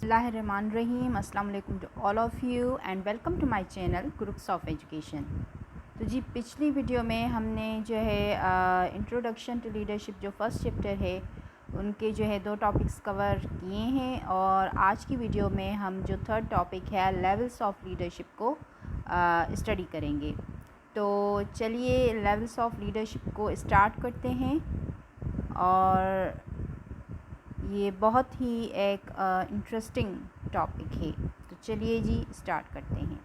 बिस्मिल्लाहिर्रहमानिर्रहीम। अस्सलाम वालेकुम to all of you and welcome to my channel groups of education. तो जी पिछली वीडियो में हमने जो है इंट्रोडक्शन टू लीडरशिप जो फर्स्ट चैप्टर है उनके जो है 2 टॉपिक्स कवर किए हैं और आज की वीडियो में हम जो थर्ड टॉपिक है लेवल्स ऑफ लीडरशिप को स्टडी करेंगे। तो चलिए लेवल्स ऑफ लीडरशिप को स्टार्ट करते हैं और ये बहुत ही एक इंटरेस्टिंग टॉपिक है। तो चलिए जी स्टार्ट करते हैं।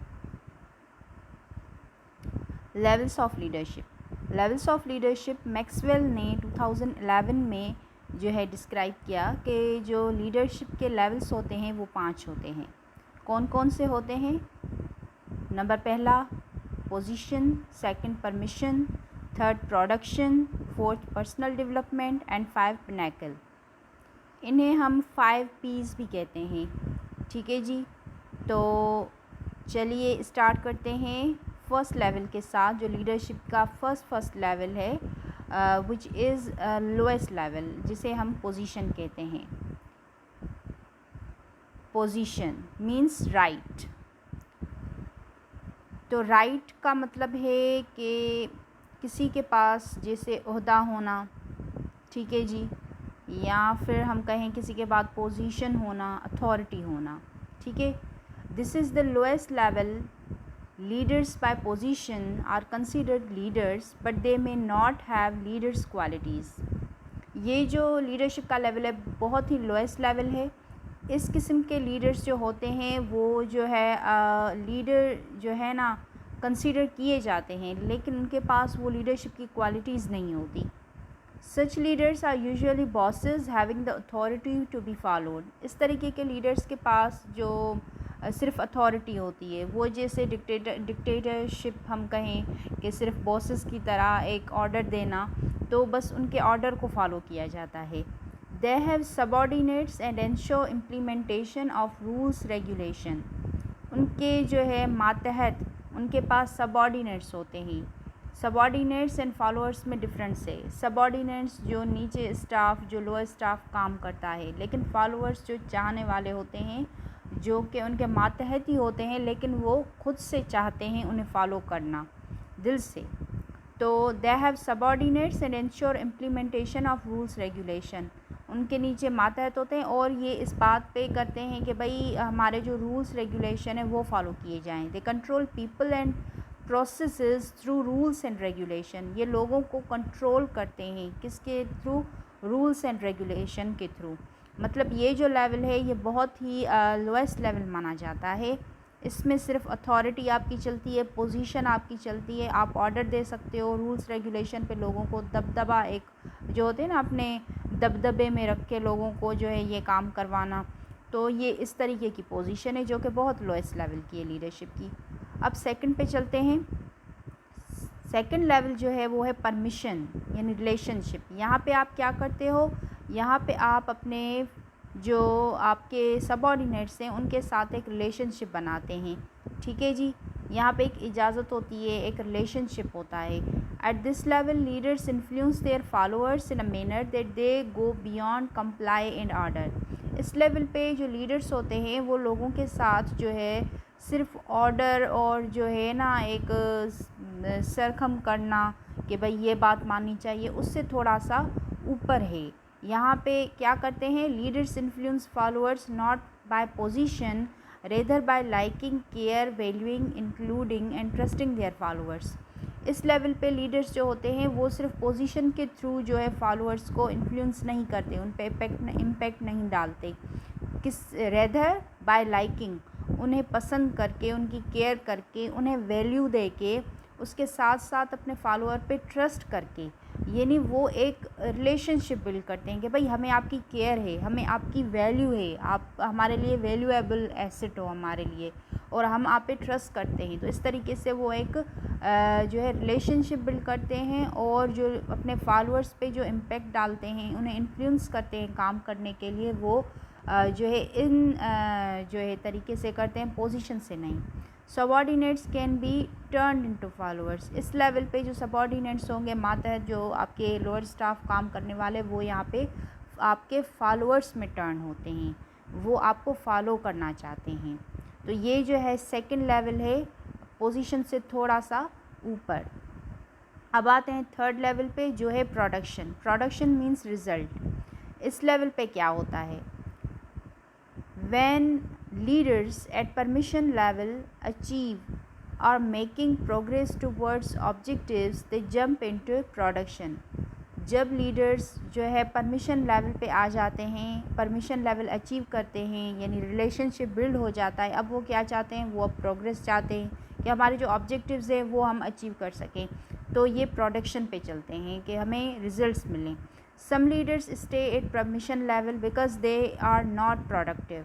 Levels of leadership. Levels of leadership Maxwell ने 2011 में जो है डिस्क्राइब किया कि जो लीडरशिप के लेवल्स होते हैं वो 5 होते हैं। कौन कौन से होते हैं? नंबर पहला position, second permission, third production, fourth personal development and 5 pinnacle. इन्हें हम 5 P's भी कहते हैं। ठीक है जी। तो चलिए स्टार्ट करते हैं फर्स्ट लेवल के साथ जो लीडरशिप का फर्स्ट लेवल है विच इज़ लोएस्ट लेवल, जिसे हम पोजीशन कहते हैं। Position means right. तो राइट का मतलब है कि किसी के पास जैसे ओहदा होना, ठीक है जी, या फिर हम कहें किसी के बाद पोजीशन होना, अथॉरिटी होना। ठीक है। This is the lowest level. Leaders by position are considered leaders but they may not have leaders qualities. ये जो लीडरशिप का लेवल है बहुत ही लोएस्ट लेवल है। इस किस्म के लीडर्स जो होते हैं वो जो है लीडर जो है ना कंसिडर किए जाते हैं, लेकिन उनके पास वो लीडरशिप की क्वालिटीज़ नहीं होती। Such leaders are usually bosses having the authority to be followed। इस तरीके के लीडर्स के पास जो सिर्फ अथॉरिटी होती है, वो जैसे डिक्टेटरशिप हम कहें कि सिर्फ बॉसेस की तरह एक ऑर्डर देना, तो बस उनके ऑर्डर को फॉलो किया जाता है। They have subordinates and ensure implementation of rules regulation। उनके जो है मातहत उनके पास सबॉर्डिनेट्स होते हैं। सबॉर्डिनेट्स एंड फॉलोअर्स में डिफरेंस है। सबॉर्डिनेट्स जो नीचे स्टाफ, जो लोअर स्टाफ काम करता है, लेकिन फॉलोअर्स जो चाहने वाले होते हैं, जो कि उनके मातहत ही होते हैं, लेकिन वो खुद से चाहते हैं उन्हें फॉलो करना दिल से। तो they have subordinates and ensure implementation of rules regulation. उनके नीचे मातहत होते हैं और ये इस बात पे करते हैं कि भाई हमारे जो रूल्स रेगुलेशन है वो फॉलो किए जाएं। They control people and processes through rules and regulation. ये लोगों को कंट्रोल करते हैं किसके थ्रू? रूल्स एंड रेगुलेशन के थ्रू। मतलब ये जो लेवल है ये बहुत ही लोएस्ट लेवल माना जाता है। इसमें सिर्फ अथॉरिटी आपकी चलती है, पोजीशन आपकी चलती है, आप ऑर्डर दे सकते हो, रूल्स रेगुलेशन पे लोगों को दबदबा, एक जो होते हैं ना अपने दबदबे में रख के लोगों को जो है ये काम करवाना। तो ये इस तरीके की पोजीशन है जो कि बहुत लोएस्ट लेवल की है लीडरशिप की। अब सेकंड पे चलते हैं। सेकंड लेवल जो है वो है परमिशन यानी रिलेशनशिप। यहाँ पे आप क्या करते हो? यहाँ पे आप अपने जो आपके सबऑर्डिनेट्स हैं उनके साथ एक रिलेशनशिप बनाते हैं। ठीक है जी। यहाँ पे एक इजाज़त होती है, एक रिलेशनशिप होता है। Eight this level leaders influence their followers in a manner that they go beyond comply and order. इस लेवल पे जो लीडर्स होते हैं वो लोगों के साथ जो है सिर्फ ऑर्डर और जो है ना एक सरखम करना कि भाई ये बात माननी चाहिए, उससे थोड़ा सा ऊपर है। यहाँ पे क्या करते हैं? Leaders influence followers not by position rather by liking, care, valuing, including and trusting their followers. इस लेवल पे लीडर्स जो होते हैं वो सिर्फ पोजीशन के थ्रू जो है फॉलोअर्स को इन्फ्लुएंस नहीं करते, उन पे इम्पैक्ट नहीं डालते। किस रेदर बाय लाइकिंग, उन्हें पसंद करके, उनकी केयर करके, उन्हें वैल्यू दे के, उसके साथ साथ अपने फॉलोअर पे ट्रस्ट करके, यानी वो एक रिलेशनशिप बिल्ड करते हैं कि भाई हमें आपकी केयर है, हमें आपकी वैल्यू है, आप हमारे लिए वैल्यूएबल एसेट हो हमारे लिए और हम आप पे ट्रस्ट करते हैं। तो इस तरीके से वो एक जो है रिलेशनशिप बिल्ड करते हैं और जो अपने फॉलोअर्स पे जो इम्पेक्ट डालते हैं, उन्हें इन्फ्लुएंस करते हैं काम करने के लिए, वो जो है इन जो है तरीके से करते हैं, पोजीशन से नहीं। Subordinates can be turn into followers. इस लेवल पे जो सबॉर्डिनेट्स होंगे, मातहत जो आपके लोअर स्टाफ काम करने वाले, वो यहाँ पे आपके फॉलोअर्स में टर्न होते हैं। वो आपको फॉलो करना चाहते हैं। तो ये जो है सेकंड लेवल है, पोजीशन से थोड़ा सा ऊपर। अब आते हैं थर्ड लेवल पे जो है प्रोडक्शन। Production means result. इस लेवल पे क्या होता है, when leaders at permission level achieve और making progress towards objectives they jump into production. जब लीडर्स जो है परमिशन लेवल पे आ जाते हैं, परमिशन लेवल अचीव करते हैं, यानी रिलेशनशिप बिल्ड हो जाता है, अब वो क्या चाहते हैं, वो अब प्रोग्रेस चाहते हैं कि हमारे जो ऑब्जेक्टिव्स हैं वो हम अचीव कर सकें। तो ये प्रोडक्शन पे चलते हैं कि हमें रिजल्ट्स मिलें। Some leaders stay at permission level because they are not productive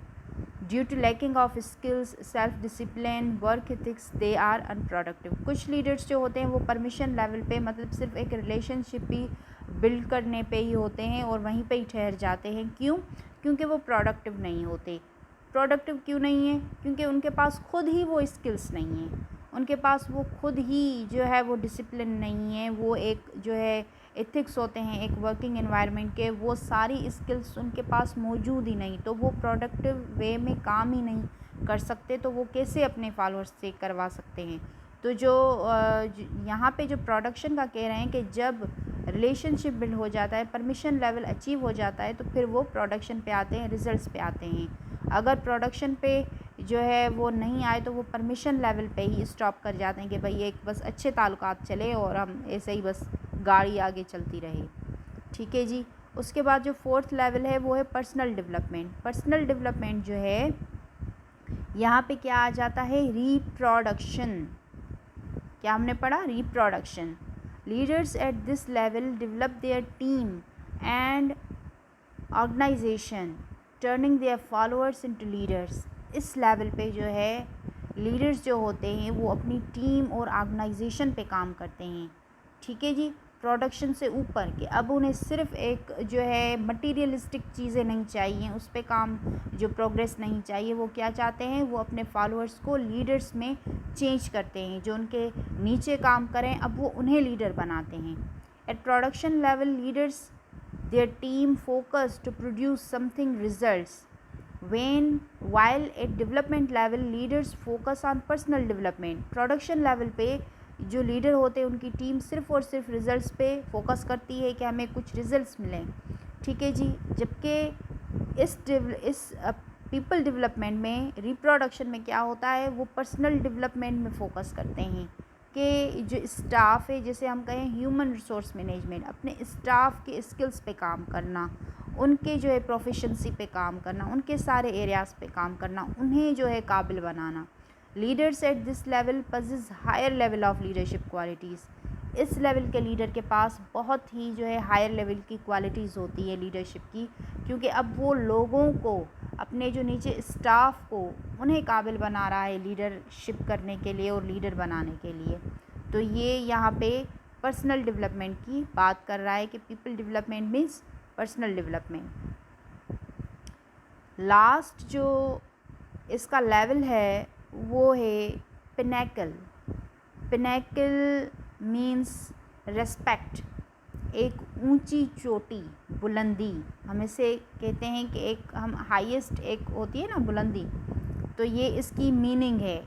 due to lacking of skills, self discipline, work ethics, they are unproductive. कुछ लीडर्स जो होते हैं वो परमिशन लेवल पे मतलब सिर्फ एक रिलेशनशिप ही बिल्ड करने पे ही होते हैं और वहीं पे ही ठहर जाते हैं। क्यों? क्योंकि वो प्रोडक्टिव नहीं होते। प्रोडक्टिव क्यों नहीं है? क्योंकि उनके पास खुद ही वो स्किल्स नहीं हैं, उनके पास वो खुद ही जो है वो डिसिप्लिन नहीं है, वो एक जो है एथिक्स होते हैं एक वर्किंग एनवायरनमेंट के, वो सारी स्किल्स उनके पास मौजूद ही नहीं, तो वो प्रोडक्टिव वे में काम ही नहीं कर सकते। तो वो कैसे अपने फॉलोअर्स से करवा सकते हैं? तो जो यहाँ पे जो प्रोडक्शन का कह रहे हैं कि जब रिलेशनशिप बिल्ड हो जाता है, परमिशन लेवल अचीव हो जाता है, तो फिर वो प्रोडक्शन पे आते हैं, रिजल्ट्स पे आते हैं। अगर प्रोडक्शन पे जो है वो नहीं आए तो वो परमिशन लेवल पे ही स्टॉप कर जाते हैं कि भाई एक बस अच्छे ताल्लुकात चले और हम ऐसे ही बस गाड़ी आगे चलती रहे। ठीक है जी। उसके बाद जो फोर्थ लेवल है वो है पर्सनल डेवलपमेंट। पर्सनल डेवलपमेंट जो है यहाँ पे क्या आ जाता है, रिप्रोडक्शन। क्या हमने पढ़ा? Reproduction. Leaders at this level develop their team and organisation turning their followers into leaders. इस लेवल पे जो है लीडर्स जो होते हैं वो अपनी टीम और ऑर्गेनाइजेशन पे काम करते हैं। ठीक है जी। प्रोडक्शन से ऊपर कि अब उन्हें सिर्फ एक जो है मटीरियलिस्टिक चीज़ें नहीं चाहिए, उस पे काम जो प्रोग्रेस नहीं चाहिए, वो क्या चाहते हैं, वो अपने फॉलोअर्स को लीडर्स में चेंज करते हैं, जो उनके नीचे काम करें अब वो उन्हें लीडर बनाते हैं। At production level leaders their team focus to produce something results, when while at development level leaders focus on personal development। Production level पे जो लीडर होते हैं उनकी टीम सिर्फ और सिर्फ रिजल्ट्स पे फोकस करती है कि हमें कुछ रिजल्ट्स मिलें। ठीक है जी। जबकि इस पीपल डेवलपमेंट में, रिप्रोडक्शन में क्या होता है, वो पर्सनल डेवलपमेंट में फ़ोकस करते हैं कि जो स्टाफ है, जैसे हम कहें ह्यूमन रिसोर्स मैनेजमेंट, अपने स्टाफ के स्किल्स पे काम करना, उनके जो है प्रोफिशेंसी पे काम करना, उनके सारे एरियाज़ पे काम करना, उन्हें जो है काबिल बनाना। Leaders at this level possess higher level of leadership qualities. इस लेवल के लीडर के पास बहुत ही जो है हायर लेवल की क्वालिटीज़ होती है लीडरशिप की, क्योंकि अब वो लोगों को, अपने जो नीचे स्टाफ को, उन्हें काबिल बना रहा है लीडरशिप करने के लिए और लीडर बनाने के लिए। तो ये यहाँ पे पर्सनल डेवलपमेंट की बात कर रहा है कि people development means personal development. Last जो इसका लेवल है वो है पिनैकल। पिनैकल मीन्स रेस्पेक्ट, एक ऊंची चोटी, बुलंदी। हम इसे कहते हैं कि एक हम हाईएस्ट एक होती है ना बुलंदी, तो ये इसकी मीनिंग है।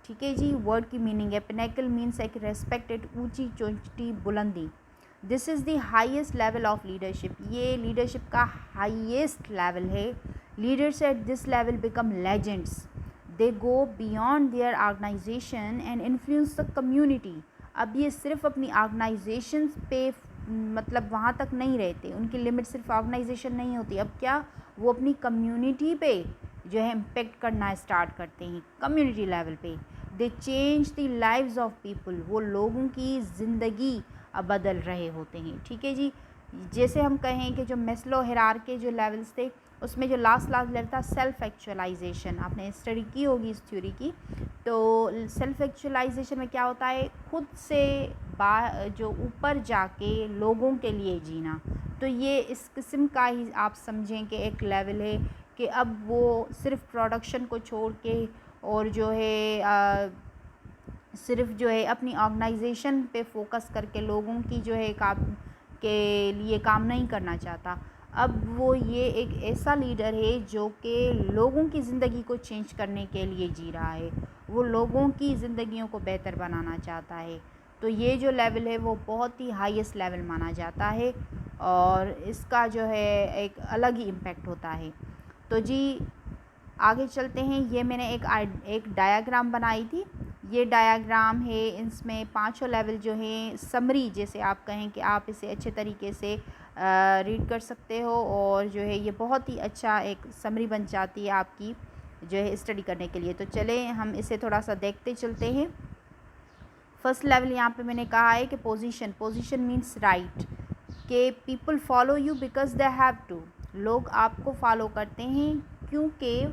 ठीक है जी। वर्ड की मीनिंग है पिनैकल मीन्स एक रेस्पेक्टेड, ऊंची चोटी, बुलंदी। This is the highest level of leadership. ये लीडरशिप का हाईएस्ट लेवल है। Leaders at this level become legends, they go beyond their organisation and influence the community. अब ये सिर्फ अपनी ऑर्गेनाइजेशन पे मतलब वहाँ तक नहीं रहते, उनकी लिमिट सिर्फ ऑर्गेनाइजेशन नहीं होती। अब क्या, वो अपनी कम्युनिटी पे जो है इम्पेक्ट करना स्टार्ट करते हैं, कम्युनिटी लेवल पे। दे change the lives of people, वो लोगों की ज़िंदगी बदल रहे होते हैं। ठीक है जी। जैसे हम कहें कि जो मेस्लो हिरार्की जो लेवल्स थे, उसमें जो लास्ट लेवल था सेल्फ एक्चुअलाइजेशन, आपने स्टडी की होगी इस थ्योरी की। तो सेल्फ एक्चुअलाइजेशन में क्या होता है, खुद से जो ऊपर जाके लोगों के लिए जीना। तो ये इस किस्म का ही आप समझें कि एक लेवल है कि अब वो सिर्फ प्रोडक्शन को छोड़ के और जो है सिर्फ जो है अपनी ऑर्गेनाइजेशन पे फोकस करके लोगों की जो है काम के लिए काम नहीं करना चाहता। अब वो ये एक ऐसा लीडर है जो कि लोगों की ज़िंदगी को चेंज करने के लिए जी रहा है, वो लोगों की ज़िंदगियों को बेहतर बनाना चाहता है। तो ये जो लेवल है वो बहुत ही हाईएस्ट लेवल माना जाता है और इसका जो है एक अलग ही इम्पैक्ट होता है। तो जी आगे चलते हैं। ये मैंने एक डायाग्राम बनाई थी। ये डायाग्राम है, इसमें पांचों लेवल जो हैं समरी, जैसे आप कहें कि आप इसे अच्छे तरीके से रीड कर सकते हो और जो है ये बहुत ही अच्छा एक समरी बन जाती है आपकी जो है स्टडी करने के लिए। तो चलें हम इसे थोड़ा सा देखते चलते हैं। फर्स्ट लेवल यहाँ पे मैंने कहा है कि पोजीशन मीन्स राइट, कि people follow you because they have to. लोग आपको फॉलो करते हैं क्योंकि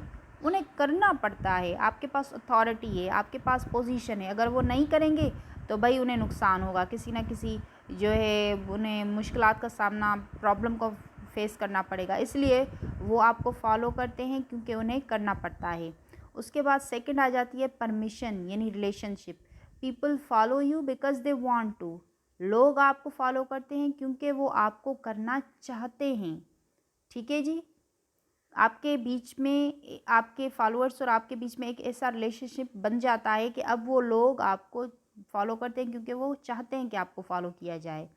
उन्हें करना पड़ता है, आपके पास अथॉरिटी है, आपके पास पोजीशन है। अगर वो नहीं करेंगे तो भाई उन्हें नुकसान होगा, किसी ना किसी जो है उन्हें मुश्किलात का सामना, प्रॉब्लम को फेस करना पड़ेगा, इसलिए वो आपको फॉलो करते हैं क्योंकि उन्हें करना पड़ता है। उसके बाद सेकंड आ जाती है परमिशन यानी relationship. People follow you because they want to. लोग आपको फॉलो करते हैं क्योंकि वो आपको करना चाहते हैं। ठीक है जी, आपके बीच में, आपके फॉलोअर्स और आपके बीच में एक ऐसा रिलेशनशिप बन जाता है कि अब वो लोग आपको फॉलो करते हैं क्योंकि वो चाहते हैं कि आपको फॉलो किया जाए।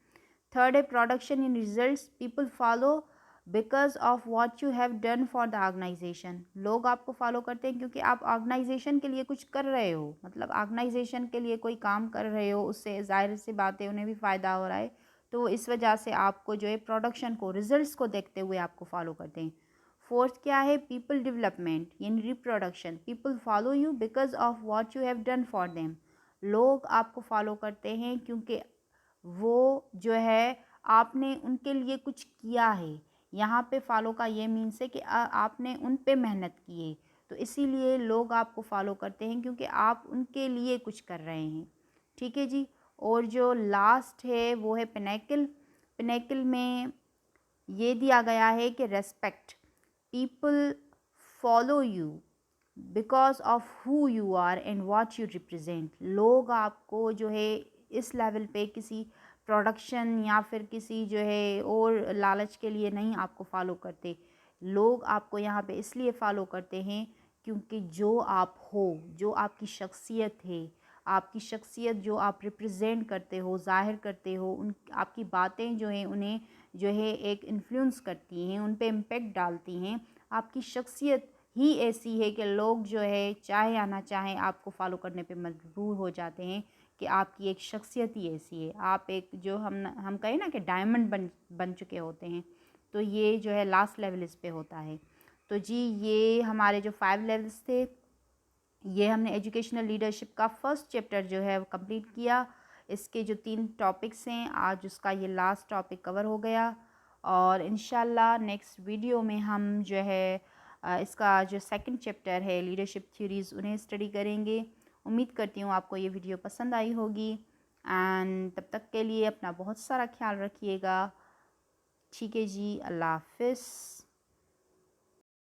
थर्ड है production in results. People follow because of what you have done for the organisation. लोग आपको फॉलो करते हैं क्योंकि आप ऑर्गेनाइजेशन के लिए कुछ कर रहे हो, मतलब ऑर्गेनाइजेशन के लिए कोई काम कर रहे हो, उससे ज़ाहिर सी बात है उन्हें भी फ़ायदा हो रहा है। तो इस वजह से आपको जो है प्रोडक्शन को, रिजल्ट्स को देखते हुए आपको फॉलो करते हैं। फोर्थ क्या है, पीपल डेवलपमेंट यानी reproduction. People follow you because of what you have done for them. लोग आपको फॉलो करते हैं क्योंकि वो जो है आपने उनके लिए कुछ किया है। यहाँ पे फॉलो का ये मीन्स है कि आपने उन पे मेहनत की है, तो इसीलिए लोग आपको फॉलो करते हैं क्योंकि आप उनके लिए कुछ कर रहे हैं। ठीक है जी। और जो लास्ट है वो है पिनेकल। पिनेकल में ये दिया गया है कि respect. People follow you because of who you are and what you represent. लोग आपको जो है इस लेवल पे किसी प्रोडक्शन या फिर किसी जो है और लालच के लिए नहीं आपको फॉलो करते। लोग आपको यहाँ पे इसलिए फॉलो करते हैं क्योंकि जो आप हो, जो आपकी शख्सियत है, आपकी शख्सियत जो आप रिप्रेजेंट करते हो, ज़ाहिर करते हो, उन आपकी बातें जो हैं उन्हें जो है एक इन्फ्लुएंस करती हैं, उन पे इम्पेक्ट डालती हैं। आपकी शख्सियत ही ऐसी है कि लोग जो है चाहे या ना चाहें आपको फॉलो करने पे मजबूर हो जाते हैं, कि आपकी एक शख्सियत ही ऐसी है। आप एक जो हम कहें ना कि डायमंड बन चुके होते हैं। तो ये जो है लास्ट लेवल इस पे होता है। तो जी ये हमारे जो 5 लेवल्स थे, ये हमने एजुकेशनल लीडरशिप का फर्स्ट चैप्टर जो है वो कंप्लीट किया। इसके जो 3 टॉपिक्स हैं, आज उसका ये लास्ट टॉपिक कवर हो गया और इंशाल्लाह नेक्स्ट वीडियो में हम जो है इसका जो सेकंड चैप्टर है लीडरशिप थ्योरीज़, उन्हें स्टडी करेंगे। उम्मीद करती हूँ आपको ये वीडियो पसंद आई होगी एंड तब तक के लिए अपना बहुत सारा ख्याल रखिएगा। ठीक है जी, अल्लाह हाफ़िज़।